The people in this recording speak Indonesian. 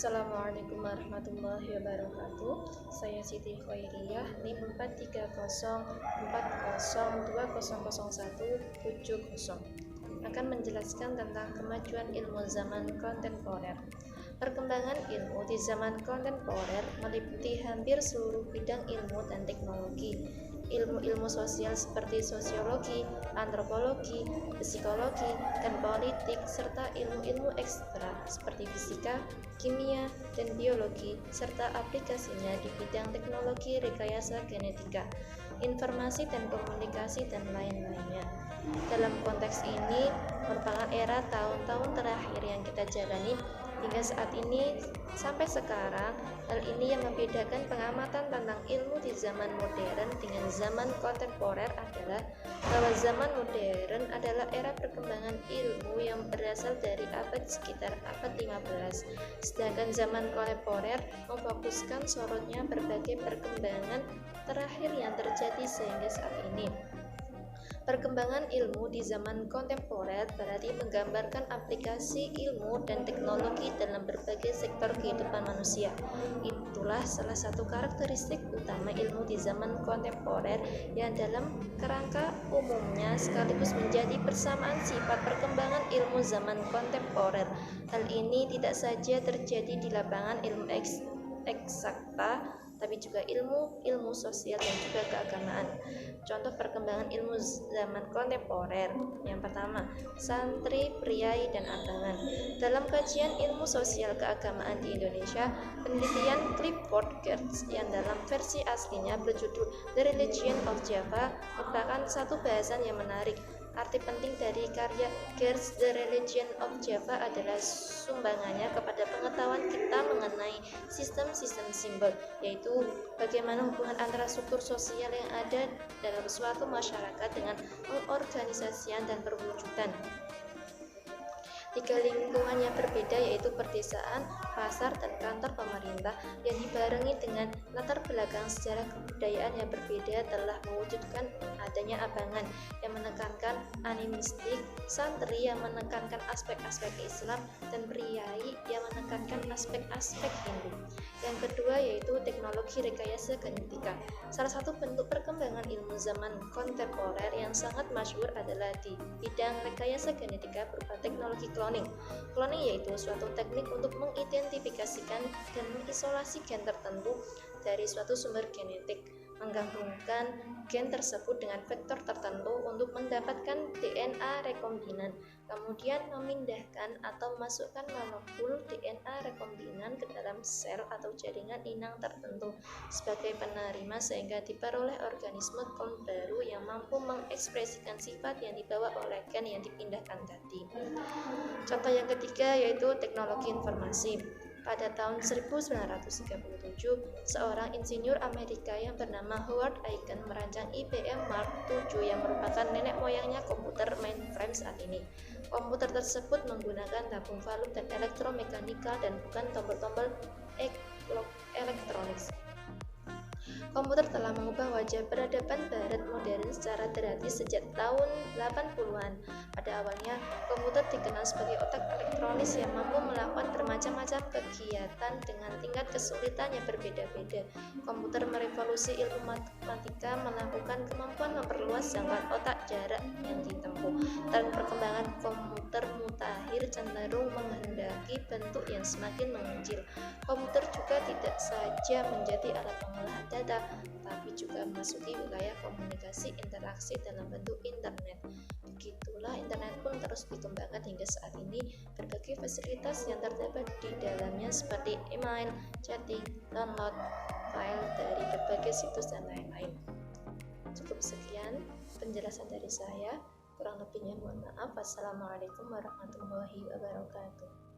Assalamualaikum warahmatullahi wabarakatuh. Saya Siti Khairiyah, NIM 43040200170 akan menjelaskan tentang kemajuan ilmu zaman kontemporer. Perkembangan ilmu di zaman kontemporer meliputi hampir seluruh bidang ilmu dan teknologi. Ilmu-ilmu sosial seperti sosiologi, antropologi, psikologi, dan politik, serta ilmu-ilmu ekstra seperti fisika, kimia, dan biologi, serta aplikasinya di bidang teknologi rekayasa genetika, informasi dan komunikasi, dan lain-lainnya. Dalam konteks ini, merupakan era tahun-tahun terakhir yang kita jalani hingga saat ini sampai sekarang. Hal ini yang membedakan pengamatan tentang ilmu di zaman modern dengan zaman kontemporer adalah bahwa zaman modern adalah era perkembangan ilmu yang berasal dari abad sekitar abad 15, sedangkan zaman kontemporer memfokuskan sorotnya berbagai perkembangan terakhir yang terjadi sehingga saat ini. Perkembangan ilmu di zaman kontemporer berarti menggambarkan aplikasi ilmu dan teknologi dalam berbagai sektor kehidupan manusia. Itulah salah satu karakteristik utama ilmu di zaman kontemporer yang dalam kerangka umumnya sekaligus menjadi persamaan sifat perkembangan ilmu zaman kontemporer. Hal ini tidak saja terjadi di lapangan ilmu eksakta, tapi juga ilmu sosial dan juga keagamaan. Contoh perkembangan ilmu zaman kontemporer. Yang pertama, santri, priai, dan abangan. Dalam kajian ilmu sosial keagamaan di Indonesia, penelitian Clifford Geertz yang dalam versi aslinya berjudul The Religion of Java merupakan satu bahasan yang menarik. Arti penting dari karya Geertz The Religion of Java adalah sumbangannya kepada pengetahuan kita mengenai sistem-sistem simbol, yaitu bagaimana hubungan antara struktur sosial yang ada dalam suatu masyarakat dengan pengorganisasian dan perwujudan tiga lingkungan yang berbeda, yaitu perdesaan, pasar, dan kantor pemerintah, yang dibarengi dengan latar belakang sejarah kebudayaan yang berbeda telah mewujudkan adanya abangan yang menekankan animistik, santri yang menekankan aspek-aspek Islam, dan priai yang menekankan aspek-aspek Hindu. Yang kedua yaitu teknologi rekayasa genetika. Salah satu bentuk perkembangan ilmu zaman kontemporer yang sangat masyhur adalah di bidang rekayasa genetika berupa teknologi cloning. Cloning yaitu suatu teknik untuk mengidentifikasikan dan mengisolasi gen tertentu dari suatu sumber genetik, menggabungkan gen tersebut dengan vektor tertentu untuk mendapatkan DNA rekombinan, kemudian memindahkan atau masukkan molekul DNA rekombinan ke dalam sel atau jaringan inang tertentu sebagai penerima, sehingga diperoleh organisme klon baru yang mampu mengekspresikan sifat yang dibawa oleh gen yang dipindahkan tadi. Contoh yang ketiga yaitu teknologi informasi. Pada tahun 1937, seorang insinyur Amerika yang bernama Howard Aiken merancang IBM Mark VII yang merupakan nenek moyangnya komputer mainframe saat ini. Komputer tersebut menggunakan tabung volume dan elektromekanikal dan bukan tombol-tombol elektronik. Komputer telah mengubah wajah peradaban barat modern secara drastis sejak tahun 80-an. Pada awalnya, komputer dikenal sebagai otak elektronis yang mampu melakukan bermacam-macam kegiatan dengan tingkat kesulitan yang berbeda-beda. Komputer merevolusi ilmu matematika, melakukan kemampuan memperluas jangkauan otak jarak yang ditempuh. Dan perkembangan komputer mutakhir cenderung menghendaki bentuk yang semakin mengecil. Komputer juga tidak saja menjadi alat pengolahan data, tapi juga memasuki wilayah komunikasi interaksi dalam bentuk internet. Begitulah internet pun terus dikembangkan hingga saat ini. Berbagai fasilitas yang terdapat di dalamnya seperti email, chatting, download file dari berbagai situs dan lain-lain. Cukup sekian penjelasan dari saya. Kurang lebihnya mohon maaf. Wassalamualaikum warahmatullahi wabarakatuh.